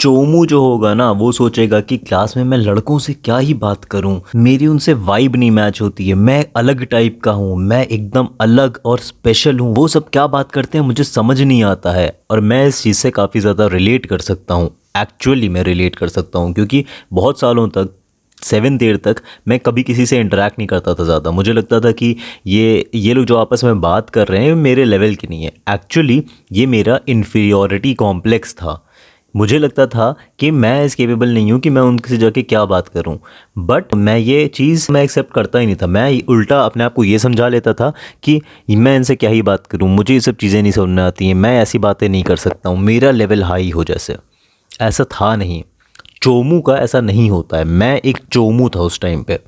चोमू जो होगा ना वो सोचेगा कि क्लास में मैं लड़कों से क्या ही बात करूं, मेरी उनसे वाइब नहीं मैच होती है, मैं अलग टाइप का हूं, मैं एकदम अलग और स्पेशल हूं, वो सब क्या बात करते हैं मुझे समझ नहीं आता है। और मैं इस चीज़ से काफ़ी ज़्यादा रिलेट कर सकता हूं। एक्चुअली मैं रिलेट कर सकता हूं क्योंकि बहुत सालों तक 7th 8th तक मैं कभी किसी से इंटरेक्ट नहीं करता था ज़्यादा। मुझे लगता था कि ये लोग जो आपस में बात कर रहे हैं मेरे लेवल के नहीं है। एक्चुअली ये मेरा इन्फीरियॉरिटी कॉम्प्लेक्स था। मुझे लगता था कि मैं इस केपेबल नहीं हूँ कि मैं उनसे जाके क्या बात करूँ। बट मैं ये चीज़ मैं एक्सेप्ट करता ही नहीं था। मैं उल्टा अपने आप को ये समझा लेता था कि मैं इनसे क्या ही बात करूँ, मुझे ये सब चीज़ें नहीं समझ में आती हैं, मैं ऐसी बातें नहीं कर सकता हूँ, मेरा लेवल हाई हो जैसे। ऐसा था नहीं। चोमू का ऐसा नहीं होता है। मैं एक चोमू था उस टाइम पे।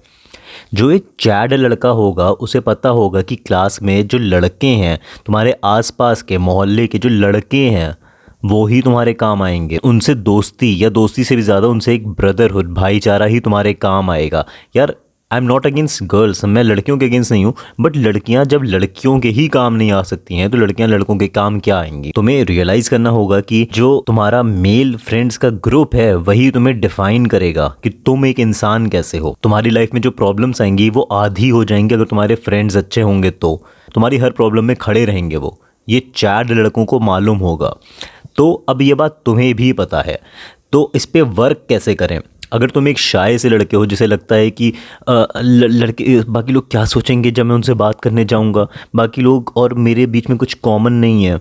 जो एक चैड लड़का होगा उसे पता होगा कि क्लास में जो लड़के हैं, तुम्हारे आसपास के मोहल्ले के जो लड़के हैं, वो ही तुम्हारे काम आएंगे। उनसे दोस्ती या दोस्ती से भी ज़्यादा उनसे एक ब्रदरहुड, भाईचारा ही तुम्हारे काम आएगा। यार I am not against girls, मैं लड़कियों के अगेंस्ट नहीं हूँ, बट लड़कियाँ जब लड़कियों के ही काम नहीं आ सकती हैं तो लड़कियाँ लड़कों के काम क्या आएंगी। तुम्हें रियलाइज़ करना होगा कि जो तुम्हारा मेल फ्रेंड्स का ग्रुप है वही तुम्हें डिफाइन करेगा कि तुम एक इंसान कैसे हो। तुम्हारी लाइफ में जो प्रॉब्लम्स आएंगी वो आधी हो जाएंगी अगर तुम्हारे फ्रेंड्स अच्छे होंगे तो। तुम्हारी हर प्रॉब्लम में खड़े रहेंगे वो। ये चैड लड़कों को मालूम होगा। तो अब ये बात तुम्हें भी पता है, तो इस पे वर्क कैसे करें। अगर तुम एक शाय से लड़के हो जिसे लगता है कि लड़के बाकी लोग क्या सोचेंगे जब मैं उनसे बात करने जाऊंगा, बाकी लोग और मेरे बीच में कुछ कॉमन नहीं है,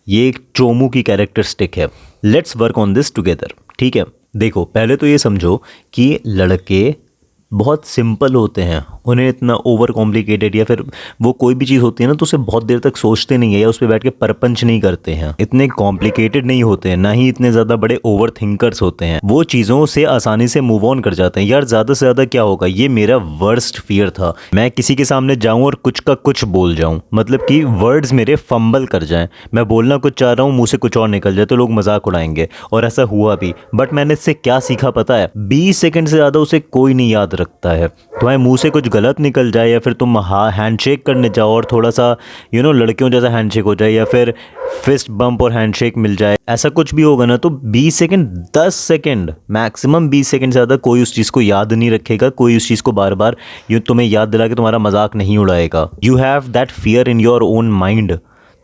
ये एक चोमू की कैरेक्टरिस्टिक है। Let's work on this together, ठीक है। देखो पहले तो ये समझो कि लड़के बहुत सिंपल होते हैं, उन्हें इतना ओवर कॉम्प्लिकेटेड या फिर वो कोई भी चीज़ होती है ना तो उसे बहुत देर तक सोचते नहीं है या उस पर बैठ के परपंच नहीं करते हैं। इतने कॉम्प्लिकेटेड नहीं होते हैं, ना ही इतने ज़्यादा बड़े ओवर थिंकर्स होते हैं। वो चीज़ों से आसानी से मूव ऑन कर जाते हैं। यार ज़्यादा से ज़्यादा क्या होगा, ये मेरा वर्स्ट फियर था, मैं किसी के सामने जाऊँ और कुछ का कुछ बोल जाऊँ, मतलब कि वर्ड्स मेरे फंबल कर जाएँ। मैं बोलना कुछ चाह रहा हूँ, मुँह से कुछ और निकल जाए तो लोग मजाक उड़ाएंगे, और ऐसा हुआ भी। बट मैंने इससे क्या सीखा पता है, 20 सेकंड से ज़्यादा उसे कोई नहीं याद रखता है। तुम्हारे मुंह से कुछ गलत निकल जाए या फिर तुम हैंडशेक करने जाओ और थोड़ा सा लड़कियों जैसा हैंडशेक हो जाए या फिर फिस्ट बम्प और हैंडशेक मिल जाए, ऐसा कुछ भी होगा ना तो 20 सेकंड 10 सेकंड मैक्सिमम 20 सेकंड से ज़्यादा कोई उस चीज़ को याद नहीं रखेगा। कोई उस चीज़ को बार बार तुम्हें याद दिला के तुम्हारा मजाक नहीं उड़ाएगा। You have that fear in your own mind.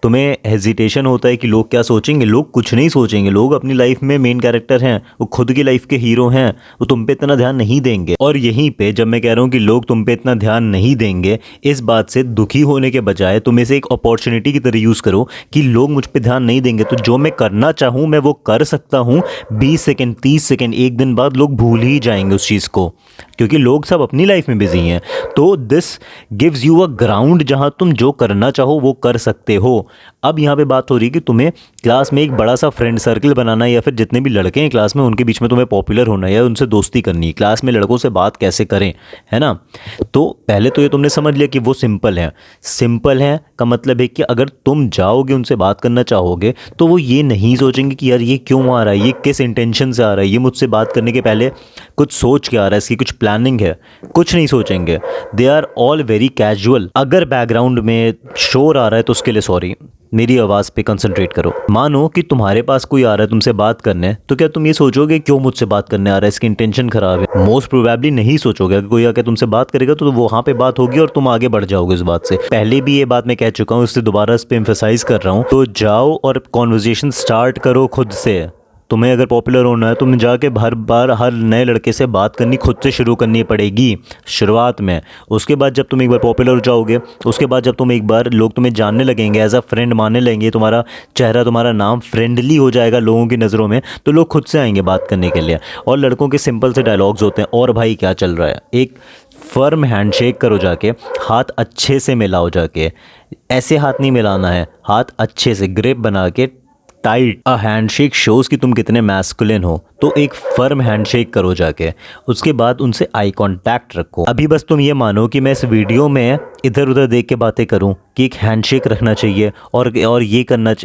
तुम्हें हेजिटेशन होता है कि लोग क्या सोचेंगे। लोग कुछ नहीं सोचेंगे, लोग अपनी लाइफ में मेन कैरेक्टर हैं, वो खुद की लाइफ के हीरो हैं, वो तुम पे इतना ध्यान नहीं देंगे। और यहीं पे जब मैं कह रहा हूँ कि लोग तुम पे इतना ध्यान नहीं देंगे, इस बात से दुखी होने के बजाय तुम इसे एक अपॉर्चुनिटी की तरह यूज़ करो कि लोग मुझ पे ध्यान नहीं देंगे तो जो मैं करना चाहूँ मैं वो कर सकता हूँ। 20 सेकेंड 30 सेकेंड एक दिन बाद लोग भूल ही जाएंगे उस चीज़ को, क्योंकि लोग सब अपनी लाइफ में बिजी हैं। तो this gives you a ground जहाँ तुम जो करना चाहो वो कर सकते हो। अब यहाँ पे बात हो रही है कि तुम्हें क्लास में एक बड़ा सा फ्रेंड सर्कल बनाना है या फिर जितने भी लड़के हैं क्लास में उनके बीच में तुम्हें पॉपुलर होना है या उनसे दोस्ती करनी है। क्लास में लड़कों से बात कैसे करें, है ना। तो पहले तो ये तुमने समझ लिया कि वो सिंपल है। सिंपल है का मतलब है कि अगर तुम जाओगे उनसे बात करना चाहोगे तो वो ये नहीं सोचेंगे कि यार ये क्यों आ रहा है, ये किस इंटेंशन से आ रहा है, ये मुझसे बात करने के पहले कुछ सोच के आ रहा है, इसकी कुछ प्लानिंग है, कुछ नहीं सोचेंगे। They are all very casual. अगर बैकग्राउंड में शोर आ रहा है तो उसके लिए सॉरी, मेरी आवाज़ पे कंसंट्रेट करो। मानो कि तुम्हारे पास कोई आ रहा है तुमसे बात करने, तो क्या तुम ये सोचोगे क्यों मुझसे बात करने आ रहा है, इसकी इंटेंशन खराब है। मोस्ट प्रोबेबली नहीं सोचोगे। अगर कोई आके तुमसे बात करेगा तो वहाँ पे बात होगी और तुम आगे बढ़ जाओगे इस बात से। पहले भी ये बात मैं कह चुका हूँ, इससे दोबारा इस पर एम्फेसाइज कर रहा हूँ। तो जाओ और कॉन्वर्जेशन स्टार्ट करो खुद से। तुम्हें अगर पॉपुलर होना है तुम्हें जाके हर बार हर नए लड़के से बात करनी खुद से शुरू करनी पड़ेगी शुरुआत में। उसके बाद जब तुम एक बार पॉपुलर हो जाओगे, उसके बाद जब तुम एक बार लोग तुम्हें जानने लगेंगे, एज अ फ्रेंड मानने लगेंगे, तुम्हारा चेहरा तुम्हारा नाम फ्रेंडली हो जाएगा लोगों की नज़रों में, तो लोग खुद से आएंगे बात करने के लिए। और लड़कों के सिंपल से डायलॉग्स होते हैं, और भाई क्या चल रहा है। एक फर्म हैंडशेक करो जाके, हाथ अच्छे से मिलाओ जाके। ऐसे हाथ नहीं मिलाना है, हाथ अच्छे से ग्रिप बना के टाइट। अ हैंडशेक शोज कि तुम कितने मैस्कुलिन हो। तो एक फर्म हैंडशेक करो जाके, उसके बाद उनसे आई कांटेक्ट रखो। अभी बस तुम ये मानो कि मैं इस वीडियो में इधर उधर देख के बातें करूं कि एक हैंडशेक रखना चाहिए और ये करना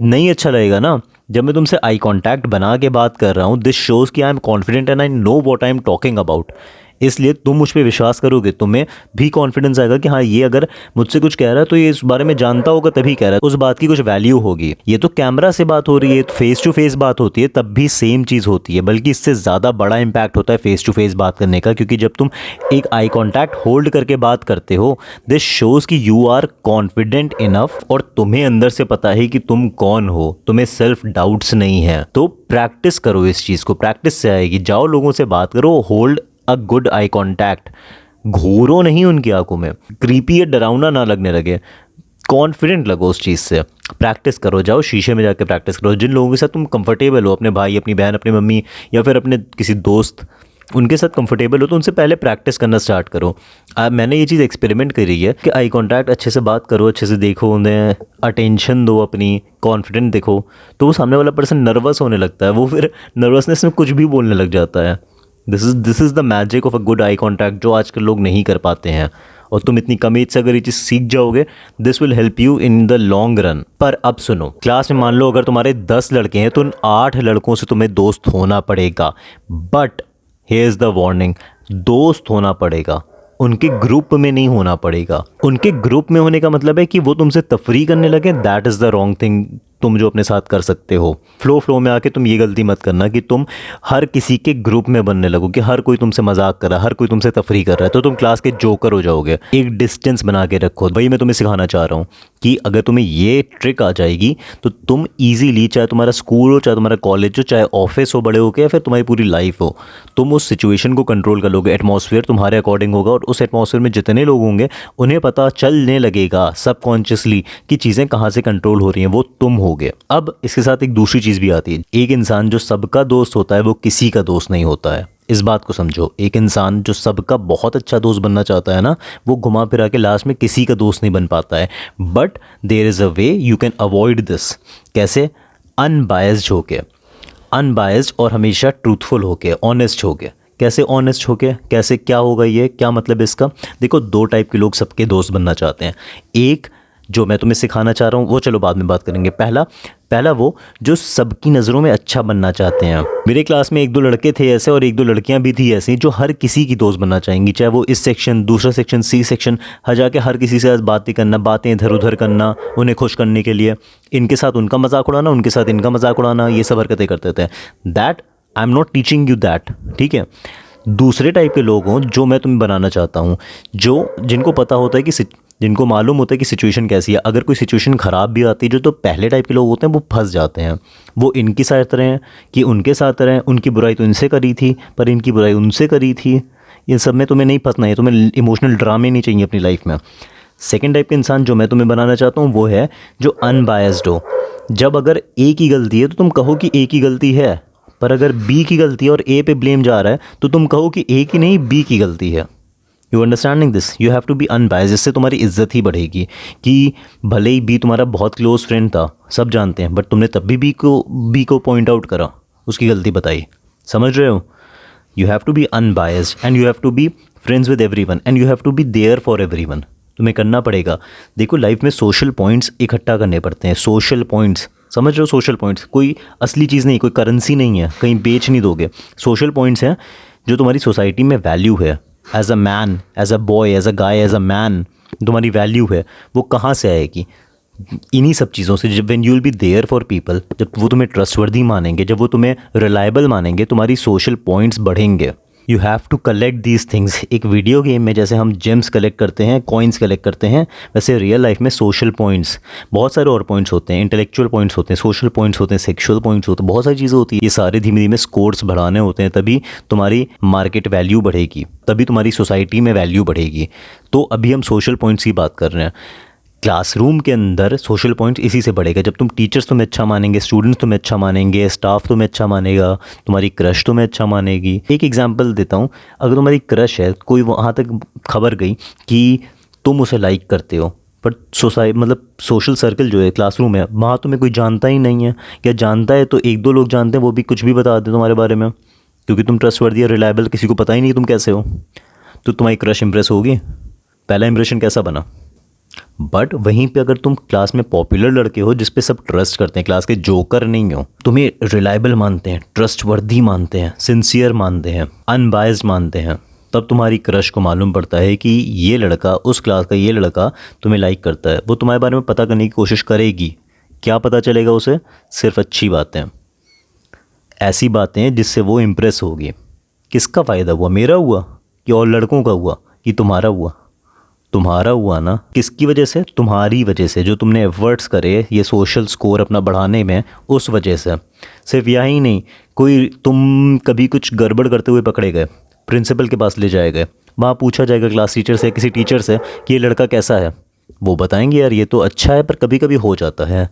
नहीं अच्छा लगेगा ना। जब मैं तुमसे आई कांटेक्ट बना के बात कर रहा हूँ, दिस शोज कि I am confident and I know what I am talking about. इसलिए तुम मुझ पर विश्वास करोगे, तुम्हें भी कॉन्फिडेंस आएगा कि हाँ ये अगर मुझसे कुछ कह रहा है तो ये इस बारे में जानता होगा तभी कह रहा है, उस बात की कुछ वैल्यू होगी। ये तो कैमरा से बात हो रही है, फेस टू फेस बात होती है तब भी सेम चीज़ होती है, बल्कि इससे ज़्यादा बड़ा इंपैक्ट होता है फेस टू फेस बात करने का, क्योंकि जब तुम एक आई कॉन्टैक्ट होल्ड करके बात करते हो दिस शोज़ कि यू आर कॉन्फिडेंट इनफ और तुम्हें अंदर से पता है कि तुम कौन हो, तुम्हें सेल्फ डाउट्स नहीं है। तो प्रैक्टिस करो इस चीज़ को, प्रैक्टिस से आएगी। जाओ लोगों से बात करो, hold a good eye contact, घूरो नहीं उनकी आंखों में, क्रीपी या डरावना ना लगने लगे, कॉन्फिडेंट लगो उस चीज़ से। प्रैक्टिस करो, जाओ शीशे में जाके प्रैक्टिस करो। जिन लोगों के साथ तुम कंफर्टेबल हो, अपने भाई, अपनी बहन, अपनी मम्मी या फिर अपने किसी दोस्त, उनके साथ कंफर्टेबल हो तो उनसे पहले प्रैक्टिस करना स्टार्ट करो। मैंने ये चीज़ एक्सपेरिमेंट करी है कि आई कांटेक्ट अच्छे से बात करो, अच्छे से देखो, उन्हें अटेंशन दो, अपनी कॉन्फिडेंट देखो, तो वो सामने वाला पर्सन नर्वस होने लगता है, वो फिर नर्वसनेस में कुछ भी बोलने लग जाता है। This is the magic of a good eye contact, जो आजकल लोग नहीं कर पाते हैं। और तुम इतनी कम एज से अगर ये चीज़ सीख जाओगे this will help you in the long run. पर अब सुनो, क्लास में मान लो अगर तुम्हारे 10 लड़के हैं तो उन 8 लड़कों से तुम्हें दोस्त होना पड़ेगा। But here is the warning, दोस्त होना पड़ेगा, उनके ग्रुप में नहीं होना पड़ेगा। उनके ग्रुप में होने का मतलब है कि वो तुमसे तफरी करने लगे, that is the wrong thing तुम जो अपने साथ कर सकते हो। फ्लो में आके तुम ये गलती मत करना कि तुम हर किसी के ग्रुप में बनने लगो कि हर कोई तुमसे मजाक कर रहा है, हर कोई तुमसे तफरी कर रहा है, तो तुम क्लास के जोकर हो जाओगे। एक डिस्टेंस बना के रखो, वही मैं तुम्हें सिखाना चाह रहा हूँ कि अगर तुम्हें ये ट्रिक आ जाएगी तो तुम ईजीली, चाहे तुम्हारा स्कूल हो, चाहे तुम्हारा कॉलेज हो, चाहे ऑफिस हो बड़े होके, या फिर तुम्हारी पूरी लाइफ हो, तुम उस सिचुएशन को कंट्रोल कर लोगे। एटमॉस्फेयर तुम्हारे अकॉर्डिंग होगा और उस एटमॉस्फेयर में जितने लोग होंगे उन्हें पता चलने लगेगा सबकॉन्शियसली कि चीज़ें कहाँ से कंट्रोल हो रही हैं, वो तुम होगे। अब इसके साथ एक दूसरी चीज़ भी आती है, एक इंसान जो सबका दोस्त होता है वो किसी का दोस्त नहीं होता है। इस बात को समझो, एक इंसान जो सबका बहुत अच्छा दोस्त बनना चाहता है ना, वो घुमा फिरा के लास्ट में किसी का दोस्त नहीं बन पाता है। But there is a way you can avoid this. कैसे? अनबायस्ड होके, अनबायस्ड और हमेशा ट्रूथफुल होके, ऑनेस्ट होके। कैसे ऑनेस्ट होके, कैसे, क्या होगा ये, क्या मतलब इसका? देखो, 2 टाइप के लोग सबके दोस्त बनना चाहते हैं। एक जो मैं तुम्हें सिखाना चाह रहा हूँ वो चलो बाद में बात करेंगे। पहला वो जो सबकी नज़रों में अच्छा बनना चाहते हैं। मेरे क्लास में 1-2 लड़के थे ऐसे और 1-2 लड़कियां भी थी ऐसी जो हर किसी की दोस्त बनना चाहेंगी, चाहे वो इस सेक्शन, दूसरा सेक्शन, सी सेक्शन, हर जाके हर किसी से बातें करना, बातें इधर उधर करना, उन्हें खुश करने के लिए, इनके साथ उनका मजाक उड़ाना, उनके साथ इनका मजाक उड़ाना, ये सब हरकतें करते थे। That I am not teaching you that, ठीक है। दूसरे टाइप के लोग हों जो मैं तुम्हें बनाना चाहता हूँ, जिनको पता होता है कि, जिनको मालूम होता है कि सिचुएशन कैसी है। अगर कोई सिचुएशन ख़राब भी आती है, जो तो पहले टाइप के लोग होते हैं वो फंस जाते हैं, वो इनकी साथ रहें कि उनके साथ रहें, उनकी बुराई तो इनसे करी थी पर इनकी बुराई उनसे करी थी। इन सब में तुम्हें नहीं फंसना है, तुम्हें इमोशनल ड्रामे नहीं चाहिए अपनी लाइफ में। सेकेंड टाइप के इंसान जो मैं तुम्हें बनाना चाहता हूँ वो है जो अनबायस्ड हो। जब अगर ए की गलती है तो तुम कहो कि ए की गलती है, पर अगर बी की गलती है और ए पे ब्लेम जा रहा है तो तुम कहो कि ए की नहीं बी की गलती है। You understanding this? You have to be unbiased. इससे तुम्हारी इज्जत ही बढ़ेगी कि भले ही बी तुम्हारा बहुत क्लोज फ्रेंड था, सब जानते हैं, बट तुमने तब भी बी को पॉइंट आउट करा, उसकी गलती बताई। समझ रहे हो? You have to be unbiased and you have to be friends with everyone and you have to be there for everyone. तुम्हें करना पड़ेगा। देखो, लाइफ में सोशल पॉइंट्स इकट्ठा करने पड़ते हैं। सोशल पॉइंट्स, समझ रहे हो? सोशल पॉइंट्स कोई असली चीज़ नहीं, कोई करेंसी नहीं है, कहीं बेच नहीं दोगे। सोशल पॉइंट्स हैं जो तुम्हारी सोसाइटी में वैल्यू है। As a man, as a boy, as a guy, as a man तुम्हारी वैल्यू है, वो कहाँ से आएगी? इन्हीं सब चीज़ों से। जब when you will be there for people, जब वो तुम्हें ट्रस्टवर्दी मानेंगे, जब वो तुम्हें रिलायबल मानेंगे, तुम्हारी सोशल पॉइंट्स बढ़ेंगे। You have to collect these things. एक वीडियो गेम में जैसे हम जेम्स कलेक्ट करते हैं, कॉइन्स कलेक्ट करते हैं, वैसे रियल लाइफ में सोशल पॉइंट्स, बहुत सारे और पॉइंट्स होते हैं, इंटेलेक्चुअल पॉइंट्स होते हैं, सोशल पॉइंट्स होते हैं, सेक्सुअल पॉइंट्स होते हैं, बहुत सारी चीज़ें होती है। ये सारे धीमे धीमे स्कोर्स बढ़ाने होते हैं, तभी तुम्हारी मार्केट वैल्यू बढ़ेगी, तभी तुम्हारी सोसाइटी में वैल्यू बढ़ेगी। तो अभी हम सोशल पॉइंट्स की बात कर रहे हैं। क्लासरूम के अंदर सोशल पॉइंट्स इसी से बढ़ेगा। जब तुम टीचर्स तुम्हें अच्छा मानेंगे, स्टूडेंट्स तुम्हें अच्छा मानेंगे, स्टाफ तुम्हें अच्छा मानेगा, तुम्हारी क्रश तुम्हें अच्छा मानेगी। एक एग्जांपल देता हूँ, अगर तुम्हारी क्रश है, कोई वहाँ तक खबर गई कि तुम उसे लाइक करते हो, पर सोशल सर्कल जो है, क्लासरूम है, वहाँ तुम्हें कोई जानता ही नहीं है, या जानता है तो 1-2 लोग जानते हैं, वो भी कुछ भी बता देते तुम्हारे बारे में, क्योंकि तुम ट्रस्टवर्दी और रिलायबल, किसी को पता ही नहीं तुम कैसे हो। तो तुम्हारी क्रश इंप्रेस होगी, पहला इंप्रेशन कैसा बना। बट वहीं पे अगर तुम क्लास में पॉपुलर लड़के हो जिस पे सब ट्रस्ट करते हैं, क्लास के जोकर नहीं हो, तुम्हें रिलायबल मानते हैं, ट्रस्टवर्दी मानते हैं, सिंसियर मानते हैं, अनबायस्ड मानते हैं, तब तुम्हारी क्रश को मालूम पड़ता है कि ये लड़का, उस क्लास का ये लड़का तुम्हें लाइक करता है। वो तुम्हारे बारे में पता करने की कोशिश करेगी। क्या पता चलेगा उसे? सिर्फ अच्छी बातें, ऐसी बातें जिससे वो इम्प्रेस होगी। किसका फ़ायदा हुआ? मेरा हुआ कि और लड़कों का हुआ कि तुम्हारा हुआ? तुम्हारा हुआ ना। किसकी वजह से? तुम्हारी वजह से, जो तुमने एफर्ट्स करे ये सोशल स्कोर अपना बढ़ाने में, उस वजह से। सिर्फ यही नहीं, कोई तुम कभी कुछ गड़बड़ करते हुए पकड़े गए, प्रिंसिपल के पास ले जाए गए, वहाँ पूछा जाएगा क्लास टीचर से, किसी टीचर से कि ये लड़का कैसा है। वो बताएंगे यार ये तो अच्छा है पर कभी कभी हो जाता है।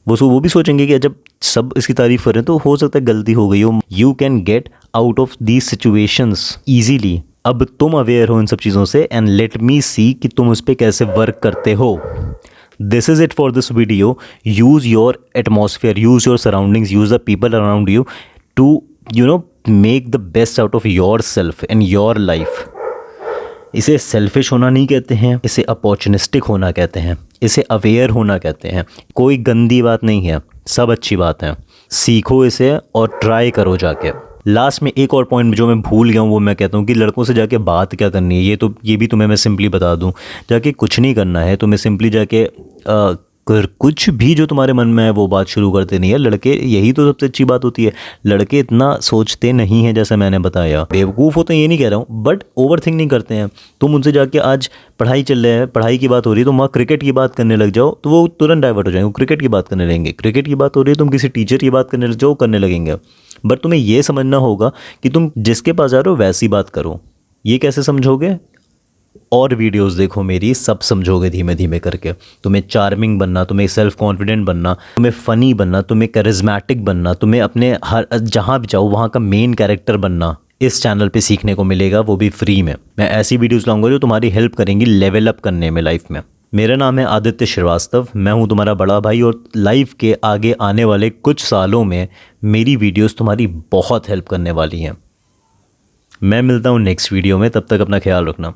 वो भी सोचेंगे कि जब सब इसकी तारीफ करें तो हो सकता है गलती हो गई हो। You can get out of these situations easily. अब तुम अवेयर हो इन सब चीज़ों से एंड लेट मी सी कि तुम उस पर कैसे वर्क करते हो। This is it for this video. Use your atmosphere, use your surroundings, use the people around you to make the best out of your self in your life. इसे selfish होना नहीं कहते हैं, इसे अपॉर्चुनिस्टिक होना कहते हैं, इसे अवेयर होना कहते हैं। कोई गंदी बात नहीं है, सब अच्छी बात है। सीखो इसे और ट्राई करो जाके। लास्ट में एक और पॉइंट जो मैं भूल गया हूँ वो मैं कहता हूँ कि लड़कों से जाके बात क्या करनी है। ये भी तुम्हें मैं सिंपली बता दूँ, जाके कुछ नहीं करना है तुम्हें। सिंपली जाके कुछ भी जो तुम्हारे मन में है वो बात शुरू कर देनी है। लड़के, यही तो सबसे अच्छी बात होती है, लड़के इतना सोचते नहीं हैं जैसा मैंने बताया। बेवकूफ़ होते हैं ये नहीं कह रहा हूँ, बट ओवर थिंक नहीं करते हैं। तुम उनसे जाके आज पढ़ाई चल रहे हैं, पढ़ाई की बात हो रही है, तुम वहाँ क्रिकेट की बात करने लग जाओ तो वो तुरंत डाइवर्ट हो जाएंगे, वो क्रिकेट की बात करने लगेंगे। क्रिकेट की बात हो रही है, तुम किसी टीचर की बात करने लग जाओ, करने लगेंगे। बट तुम्हें ये समझना होगा कि तुम जिसके पास जा रहे हो वैसी बात करो। ये कैसे समझोगे? और वीडियोस देखो मेरी, सब समझोगे धीमे धीमे करके। तुम्हें चार्मिंग बनना, तुम्हें सेल्फ कॉन्फिडेंट बनना, तुम्हें फ़नी बनना, तुम्हें करिज्मेटिक बनना, तुम्हें अपने हर जहाँ भी जाओ वहाँ का मेन कैरेक्टर बनना, इस चैनल पे सीखने को मिलेगा, वो भी फ्री में। मैं ऐसी वीडियोस लाऊंगा जो तुम्हारी हेल्प करेंगी लेवल अप करने में लाइफ में। मेरा नाम है आदित्य श्रीवास्तव, मैं हूँ तुम्हारा बड़ा भाई, और लाइफ के आगे आने वाले कुछ सालों में मेरी वीडियोस तुम्हारी बहुत हेल्प करने वाली हैं। मैं मिलता हूँ नेक्स्ट वीडियो में, तब तक अपना ख्याल रखना।